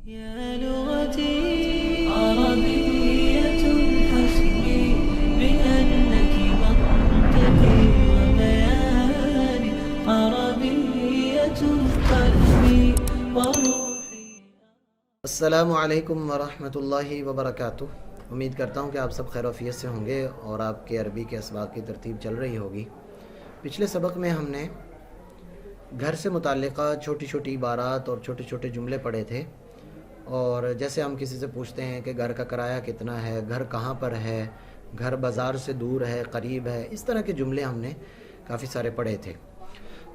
يا لغتي عربية حسبي بأنك منطقي وبياني عربية قلبي وروحي. السلام علیکم ورحمۃ اللہ وبرکاتہ۔ امید کرتا ہوں کہ آپ سب خیر و عافیت سے ہوں گے اور آپ کے عربی کے اسباق کی ترتیب چل رہی ہوگی۔ پچھلے سبق میں ہم نے گھر سے متعلقہ چھوٹی چھوٹی عبارات اور چھوٹے چھوٹے جملے پڑھے تھے، اور جیسے ہم کسی سے پوچھتے ہیں کہ گھر کا کرایہ کتنا ہے، گھر کہاں پر ہے، گھر بازار سے دور ہے قریب ہے، اس طرح کے جملے ہم نے کافی سارے پڑھے تھے۔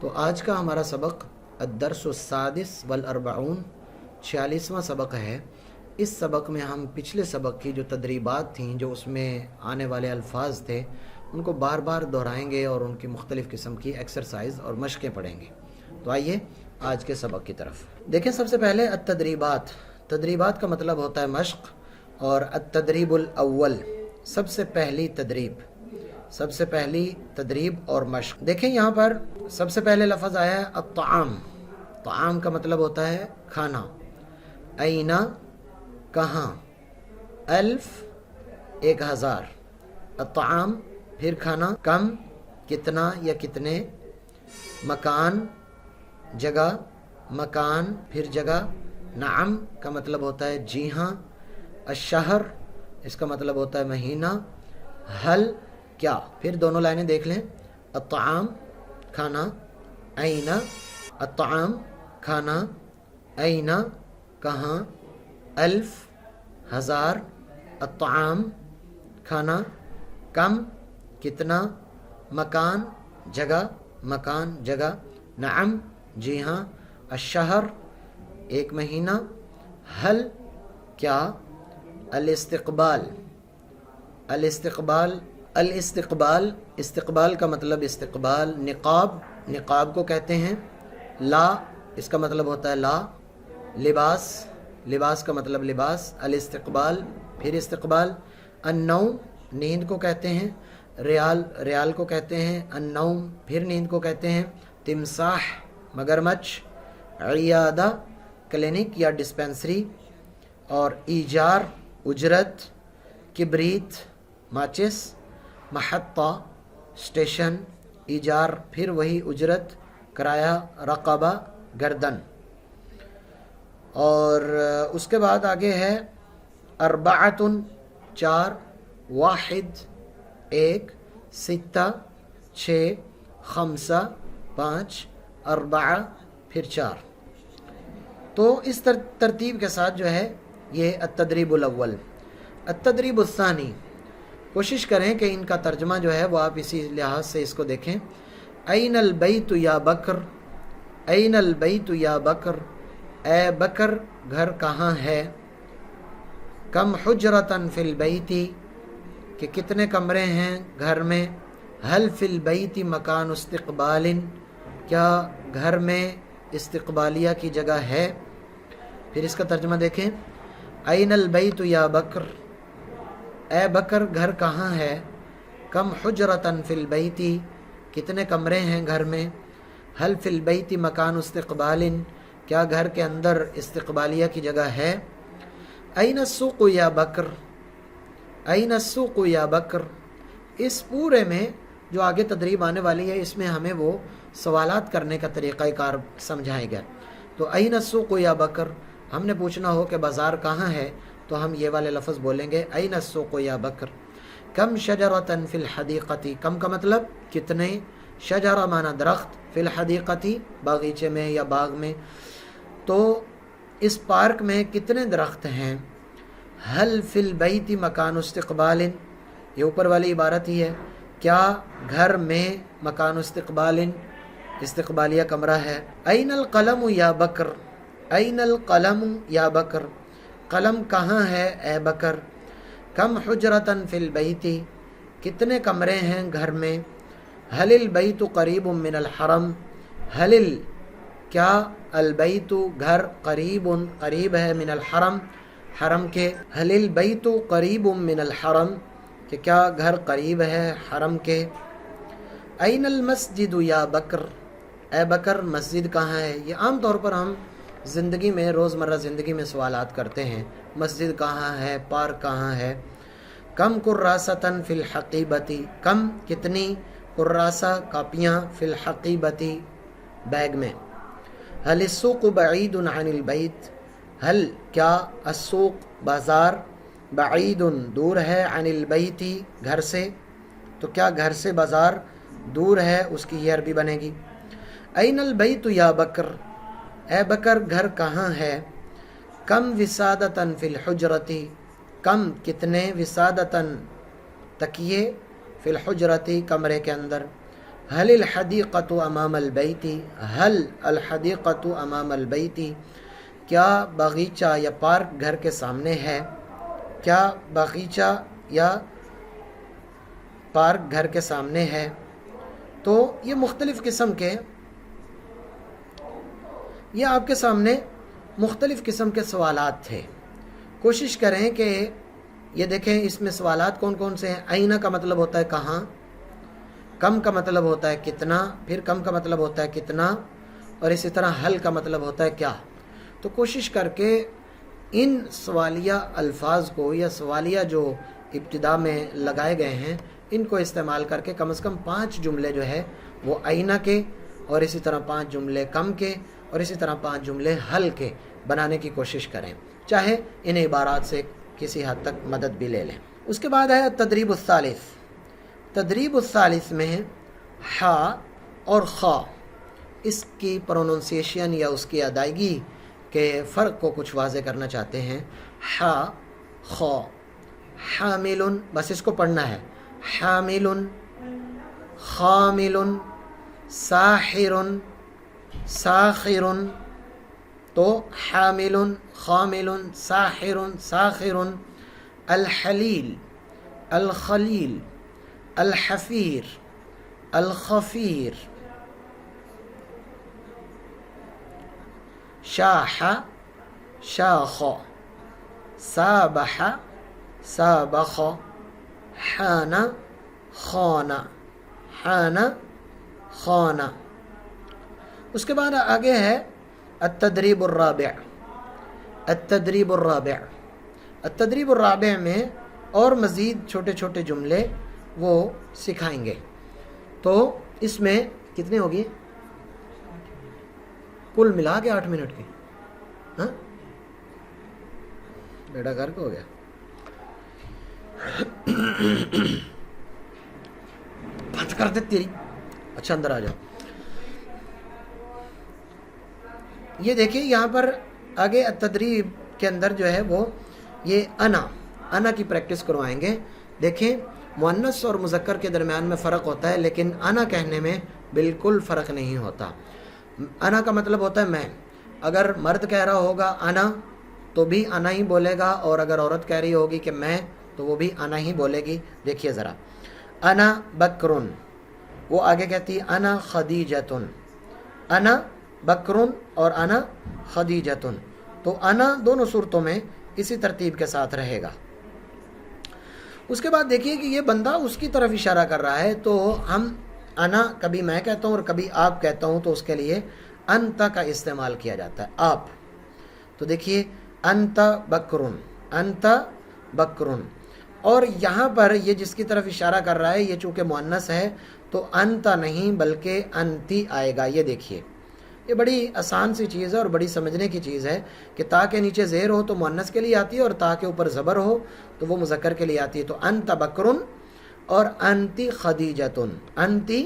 تو آج کا ہمارا سبق الدرس السادس والاربعون 46واں سبق ہے۔ اس سبق میں ہم پچھلے سبق کی جو تدریبات تھیں، جو اس میں آنے والے الفاظ تھے، ان کو بار بار دہرائیں گے اور ان کی مختلف قسم کی ایکسرسائز اور مشقیں پڑھیں گے۔ تو آئیے آج کے سبق کی طرف دیکھیں۔ سب سے پہلے التدریبات۔ تدریبات کا مطلب ہوتا ہے مشق، اور التدریب الاول سب سے پہلی تدریب، سب سے پہلی تدریب اور مشق۔ دیکھیں یہاں پر سب سے پہلے لفظ آیا ہے الطعام۔ طعام کا مطلب ہوتا ہے کھانا۔ اینا کہاں، الف 1000، الطعام پھر کھانا، کم کتنا یا کتنے، مکان جگہ، مکان پھر جگہ، نعم کا مطلب ہوتا ہے جی ہاں، الشہر اس کا مطلب ہوتا ہے مہینہ، حل کیا۔ پھر دونوں لائنیں دیکھ لیں، الطعام کھانا، اینا الطعام کھانا، اینا کہاں، الف 1000، الطعام کھانا، کم کتنا، مکان جگہ، مکان جگہ، نعم جی ہاں، الشہر ایک مہینہ، حل کیا، الاستقبال، الاستقبال، الاستقبال استقبال کا مطلب استقبال، نقاب نقاب کو کہتے ہیں، لا اس کا مطلب ہوتا ہے لا، لباس لباس کا مطلب لباس، الاستقبال پھر استقبال، النوم نیند کو کہتے ہیں، ریال ریال کو کہتے ہیں، النوم پھر نیند کو کہتے ہیں، تمساح مگرمچھ، عیادہ کلینک یا ڈسپینسری، اور ایجار اجرت، کبریت ماچس، محطہ اسٹیشن، ایجار پھر وہی اجرت، کرایہ، رقبہ گردن۔ اور اس کے بعد آگے ہے اربعۃ 4، واحد 1، ستہ 6، خمسہ 5، اربعہ پھر 4۔ تو اس ترتیب کے ساتھ جو ہے یہ التدریب الاول۔ التدریب الثانی، کوشش کریں کہ ان کا ترجمہ جو ہے وہ آپ اسی لحاظ سے اس کو دیکھیں۔ این البیت یا بکر، این البیت یا بکر، اے بکر گھر کہاں ہے، کم حجرتن فی البیت کہ کتنے کمرے ہیں گھر میں، حل فی البیت مکان استقبال کیا گھر میں استقبالیہ کی جگہ ہے۔ پھر اس کا ترجمہ دیکھیں، این البیت یا بکر، اے بکر گھر کہاں ہے، کم حجرتن فی البیت کتنے کمرے ہیں گھر میں، حل فی البیت مکان استقبال کیا گھر کے اندر استقبالیہ کی جگہ ہے۔ این السوق یا بکر، این السوق یا بکر، اس پورے میں جو آگے تدریب آنے والی ہے اس میں ہمیں وہ سوالات کرنے کا طریقہ کار سمجھائے گا۔ تو این السوق یا بکر، ہم نے پوچھنا ہو کہ بازار کہاں ہے تو ہم یہ والے لفظ بولیں گے، این السوق یا بکر۔ کم شجرۃ فی الحدیقۃ، کم کا مطلب کتنے، شجرہ معنی درخت، فی الحدیقۃ باغیچے میں یا باغ میں، تو اس پارک میں کتنے درخت ہیں۔ حل فی البیت مکان استقبال، یہ اوپر والی عبارت ہی ہے، کیا گھر میں مکان استقبال استقبالیہ کمرہ ہے۔ این القلم یا بکر، این القلم یا بکر، قلم کہاں ہے اے بکر، کم حجرتن فی البیت کتنے کمرے ہیں گھر میں، حل البیت قریب من الحرم، حل کیا البیت گھر، قریب قریب ہے، من الحرم حرم کے، حل البیت قریب من الحرم کہ کیا گھر قریب ہے حرم کے۔ این المسجد یا بکر، اے بکر مسجد کہاں ہے۔ یہ عام طور پر ہم زندگی میں روزمرہ زندگی میں سوالات کرتے ہیں، مسجد کہاں ہے، پارک کہاں ہے. کم کراستن فی الحقیبتی، کم کتنی، کراسہ کاپیاں، فی الحقیبتی بیگ میں. حل السوق بعید عن البیت، حل کیا، السوق بازار، بعید دور ہے، عن البیتی گھر سے، تو کیا گھر سے بازار دور ہے، اس کی یہ عربی بنے گی. این البیت یا بکر، اے بکر گھر کہاں ہے. کم وسادتن فی الحجرتی، کم کتنے، وسادتن تکیے، فی الحجرتی کمرے کے اندر. حل الحدیقۃ امام البیتی، حل الحدیقۃ امام البیتی، کیا باغیچہ یا پارک گھر کے سامنے ہے، کیا باغیچہ یا پارک گھر کے سامنے ہے. تو یہ مختلف قسم کے، یہ آپ کے سامنے مختلف قسم کے سوالات تھے. کوشش کریں کہ یہ دیکھیں اس میں سوالات کون کون سے ہیں. آئینہ کا مطلب ہوتا ہے کہاں، کم کا مطلب ہوتا ہے کتنا، پھر کم کا مطلب ہوتا ہے کتنا، اور اسی طرح حل کا مطلب ہوتا ہے کیا. تو کوشش کر کے ان سوالیہ الفاظ کو یا سوالیہ جو ابتدا میں لگائے گئے ہیں ان کو استعمال کر کے کم از کم 5 جملے جو ہے وہ آئینہ کے، اور اسی طرح 5 جملے کم کے، اور اسی طرح 5 جملے حل کے بنانے کی کوشش کریں، چاہے ان عبارات سے کسی حد تک مدد بھی لے لیں. اس کے بعد ہے تدریب الثالث. تدریب الثالث میں ہا اور خا، اس کی پروننسیشن یا اس کی ادائیگی کے فرق کو کچھ واضح کرنا چاہتے ہیں. ہا خا، حامل، بس اس کو پڑھنا ہے. حامل، خامل، ساحر، ساخر. تو حامل، خامل، ساحر، ساخر. الحلیل، الخلیل، الحفیر، الخفیر. شاح، شاخ. سابح، سابخ. حان، خان، حان، خان. اس کے بعد آگے ہے التدریب الرابع. التدریب الرابع، التدریب الرابع میں اور مزید چھوٹے چھوٹے جملے وہ سکھائیں گے. تو اس میں کتنے ہوگی کل ملا کے 8 منٹ کی؟ ہاں بیٹا گھر کو ہو گیا. بند کر دے تیری. اچھا اندر آ جاؤ. یہ دیکھیں یہاں پر آگے تدریب کے اندر جو ہے وہ یہ انا کی پریکٹس کروائیں گے. دیکھیں مؤنث اور مذکر کے درمیان میں فرق ہوتا ہے، لیکن انا کہنے میں بالکل فرق نہیں ہوتا. انا کا مطلب ہوتا ہے میں. اگر مرد کہہ رہا ہوگا انا تو بھی انا ہی بولے گا، اور اگر عورت کہہ رہی ہوگی کہ میں تو وہ بھی انا ہی بولے گی. دیکھیے ذرا، انا بکرن، وہ آگے کہتی انا خدیجتن. انا بکرن اور انا خدیجتن. تو انا دونوں صورتوں میں اسی ترتیب کے ساتھ رہے گا. اس کے بعد دیکھیے کہ یہ بندہ اس کی طرف اشارہ کر رہا ہے، تو ہم انا کبھی میں کہتا ہوں اور کبھی آپ کہتا ہوں، تو اس کے لیے انت کا استعمال کیا جاتا ہے، آپ. تو دیکھیے انت بکرن، انت بکرن. اور یہاں پر یہ جس کی طرف اشارہ کر رہا ہے یہ چونکہ مؤنث ہے تو انت نہیں بلکہ انتی آئے گا. یہ دیکھیے یہ بڑی آسان سی چیز ہے اور بڑی سمجھنے کی چیز ہے کہ تا کے نیچے زیر ہو تو مؤنث کے لیے آتی ہے، اور تا کے اوپر زبر ہو تو وہ مذکر کے لیے آتی ہے. تو انت بکرن اور انتی خدیجتن، انتی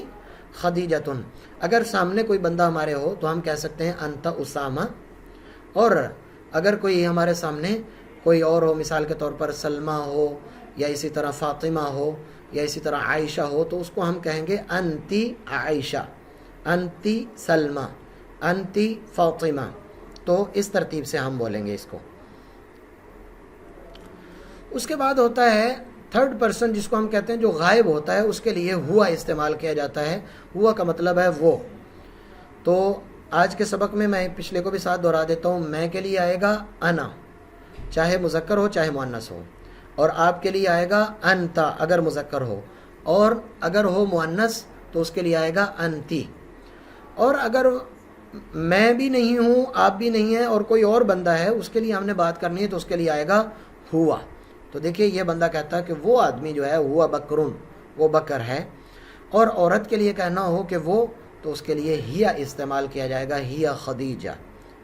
خدیجتن. اگر سامنے کوئی بندہ ہمارے ہو تو ہم کہہ سکتے ہیں انت اسامہ، اور اگر کوئی ہمارے سامنے کوئی اور ہو، مثال کے طور پر سلمہ ہو یا اسی طرح فاطمہ ہو یا اسی طرح عائشہ ہو، تو اس کو ہم کہیں گے انتی عائشہ، انتی سلمہ، انتی فاطمہ. تو اس ترتیب سے ہم بولیں گے اس کو. اس کے بعد ہوتا ہے تھرڈ پرسن، جس کو ہم کہتے ہیں جو غائب ہوتا ہے، اس کے لیے ہوا استعمال کیا جاتا ہے. ہوا کا مطلب ہے وہ. تو آج کے سبق میں پچھلے کو بھی ساتھ دہرا دیتا ہوں. میں کے لیے آئے گا انا، چاہے مذکر ہو چاہے مؤنث ہو، اور آپ کے لیے آئے گا انتا اگر مذکر ہو، اور اگر ہو مؤنث تو اس کے لیے آئے گا انتی. اور اگر میں بھی نہیں ہوں، آپ بھی نہیں ہیں، اور کوئی اور بندہ ہے، اس کے لیے ہم نے بات کرنی ہے تو اس کے لیے آئے گا ہوا. تو دیکھیے یہ بندہ کہتا ہے کہ وہ آدمی جو ہے ہوا بکرن، وہ بکر ہے. اور عورت کے لیے کہنا ہو کہ وہ، تو اس کے لیے ہیا استعمال کیا جائے گا، ہیا خدیجہ،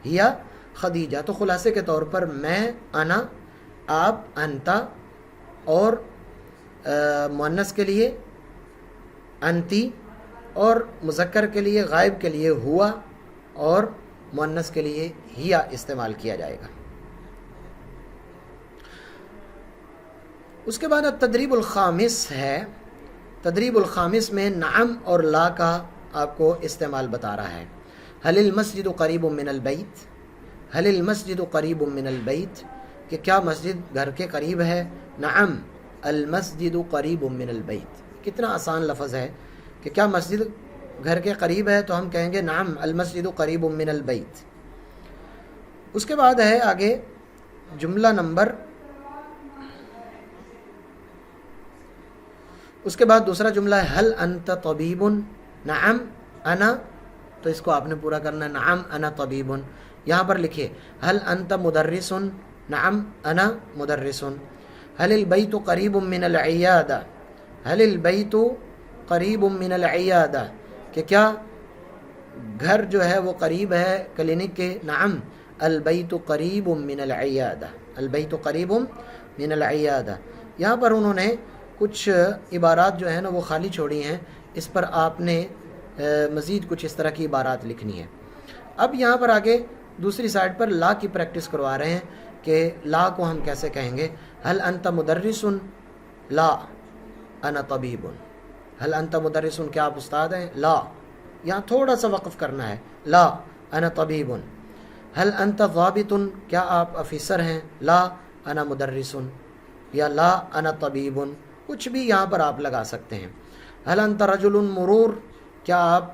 ہیا خدیجہ. تو خلاصے کے طور پر میں، انا، آپ، انتا، اور مؤنث کے لیے انتی، اور مذکر کے لیے غائب کے لیے ہوا، اور مؤنث کے لیے ہیا استعمال کیا جائے گا. اس کے بعد تدریب الخامس ہے. تدریب الخامس میں نعم اور لا کا آپ کو استعمال بتا رہا ہے. حل المسجد قریب من البیت، حل المسجد قریب من البیت، کہ کیا مسجد گھر کے قریب ہے. نعم المسجد قریب من البیت. کتنا آسان لفظ ہے کہ کیا مسجد گھر کے قریب ہے، تو ہم کہیں گے نعم المسجد قریب من البیت. اس کے بعد ہے آگے جملہ نمبر، اس کے بعد دوسرا جملہ ہے حل انت طبیب. نعم انا، تو اس کو آپ نے پورا کرنا ہے، نعم انا طبیب. یہاں پر لکھیے حل انت مدرس. نعم انا مدرس. حل البیت قریب من العیادہ، حل البیت قریب من العیادہ، کہ کیا گھر جو ہے وہ قریب ہے کلینک کے. نعم البیت قریب من العیادہ، البیت قریب من العیادہ. یہاں پر انہوں نے کچھ عبارات جو ہیں نا وہ خالی چھوڑی ہیں، اس پر آپ نے مزید کچھ اس طرح کی عبارات لکھنی ہے. اب یہاں پر آگے دوسری سائڈ پر لا کی پریکٹس کروا رہے ہیں کہ لا کو ہم کیسے کہیں گے. حل انت مدرس، لا انا طبیب. حل انت مدرس، کیا آپ استاد ہیں؟ لا، یہاں تھوڑا سا وقف کرنا ہے، لا انا طبیب. حل انت ضابط، کیا آپ افیسر ہیں؟ لا انا مدرس، یا لا انا طبیب. کچھ بھی یہاں پر آپ لگا سکتے ہیں. حل انت رجل مرور، کیا آپ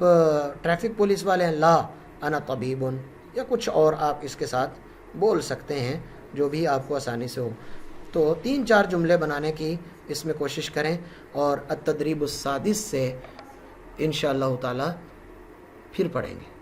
ٹریفک پولیس والے ہیں؟ لا انا طبیب. یا کچھ اور آپ اس کے ساتھ بول سکتے ہیں جو بھی آپ کو آسانی سے ہو. تو 3-4 جملے بنانے کی اس میں کوشش کریں، اور التدریب السادس سے انشاءاللہ تعالی پھر پڑھیں گے.